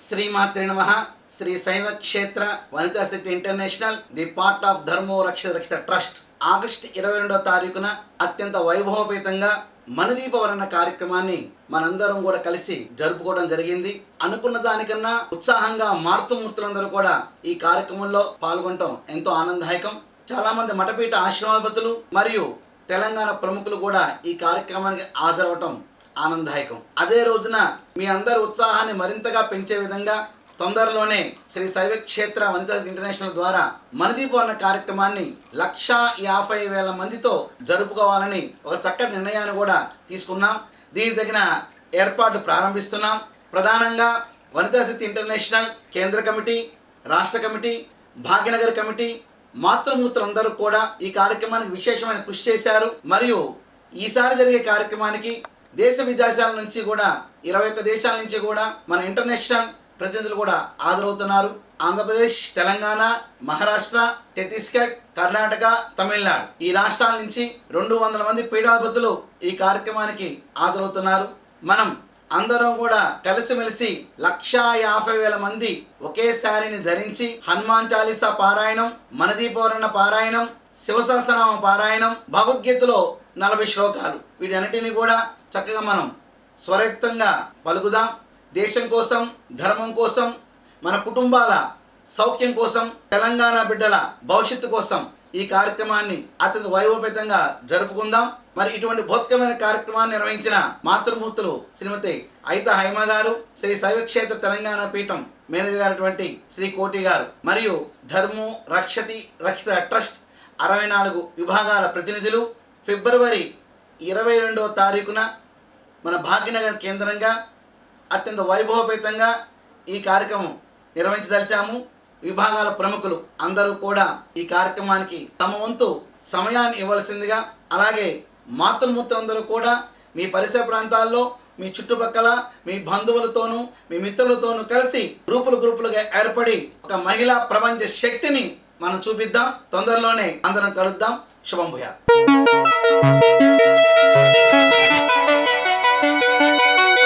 శ్రీమాత్రే నమః. శ్రీ శైవ క్షేత్ర వనితా శక్తి ఇంటర్నేషనల్ ది పార్ట్ ఆఫ్ ధర్మో రక్షిత ట్రస్ట్ ఆగస్టు 22వ తారీఖున అత్యంత వైభవపేతంగా మనదీపవరణ కార్యక్రమాన్ని మనందరం కూడా కలిసి జరుపుకోవడం జరిగింది. అనుకున్న దానికన్నా ఉత్సాహంగా మార్తమూర్తులందరూ కూడా ఈ కార్యక్రమంలో పాల్గొనడం ఎంతో ఆనందదాయకం. చాలా మంది మఠపీఠ ఆశ్రమాధిపతులు మరియు తెలంగాణ ప్రముఖులు కూడా ఈ కార్యక్రమానికి హాజరవటం ఆనందదాయకం. అదే రోజున మీ అందరి ఉత్సాహాన్ని మరింతగా పెంచే విధంగా తొందరలోనే శ్రీ శైవ క్షేత్ర వనితా ఇంటర్నేషనల్ ద్వారా మనదీపవరణ కార్యక్రమాన్ని 1,50,000 మందితో జరుపుకోవాలని ఒక చక్కటి నిర్ణయాన్ని కూడా తీసుకున్నాం. దీనికి తగిన ఏర్పాట్లు ప్రారంభిస్తున్నాం. ప్రధానంగా వనితా శక్తి ఇంటర్నేషనల్ కేంద్ర కమిటీ, రాష్ట్ర కమిటీ, భాగ్యనగర్ కమిటీ, మాతృమూర్తులందరూ కూడా ఈ కార్యక్రమానికి విశేషమైన కృషి చేశారు. మరియు ఈసారి జరిగే కార్యక్రమానికి దేశ విదేశాల నుంచి కూడా 21 దేశాల నుంచి కూడా మన ఇంటర్నేషనల్ ప్రతినిధులు కూడా హాజరవుతున్నారు. ఆంధ్రప్రదేశ్, తెలంగాణ, మహారాష్ట్ర, ఛత్తీస్గఢ్, కర్ణాటక, తమిళనాడు ఈ రాష్ట్రాల నుంచి 200 మంది పీఠాధిపతులు ఈ కార్యక్రమానికి హాజరవుతున్నారు. మనం అందరం కూడా కలిసిమెలిసి 1,50,000 మంది ఒకేసారిని ధరించి హనుమాన్ చాలీసా పారాయణం, మనదీపవరణ పారాయణం, శివసహస్రనామ పారాయణం, భగవద్గీతలో 40 శ్లోకాలు వీటన్నిటిని కూడా చక్కగా మనం స్వరయుక్తంగా పలుకుదాం. దేశం కోసం, ధర్మం కోసం, మన కుటుంబాల సౌఖ్యం కోసం, తెలంగాణ బిడ్డల భవిష్యత్తు కోసం ఈ కార్యక్రమాన్ని అత్యంత వైభవపేతంగా జరుపుకుందాం. మరి ఇటువంటి బౌద్ధికమైన కార్యక్రమాన్ని నిర్వహించిన మాతృమూర్తులు శ్రీమతి అయిత హైమ గారు, శ్రీ శైవ క్షేత్ర తెలంగాణ పీఠం మేనేజర్ గారు శ్రీ కోటి గారు, మరియు ధర్మో రక్షిత ట్రస్ట్ 64 విభాగాల ప్రతినిధులు ఫిబ్రవరి 22వ తారీఖున మన భాగ్యనగర్ కేంద్రంగా అత్యంత వైభవపేతంగా ఈ కార్యక్రమం నిర్వహించదలిచాము. విభాగాల ప్రముఖులు అందరూ కూడా ఈ కార్యక్రమానికి తమ వంతు సమయాన్ని ఇవ్వాల్సిందిగా, అలాగే మాతృమూర్తులందరూ కూడా మీ పరిసర ప్రాంతాల్లో, మీ చుట్టుపక్కల మీ బంధువులతోనూ మీ మిత్రులతోనూ కలిసి గ్రూపులుగా ఏర్పడి ఒక మహిళా ప్రపంచ శక్తిని మనం చూపిద్దాం. తొందరలోనే అందరం కలుద్దాం. శుభం భూయాత్.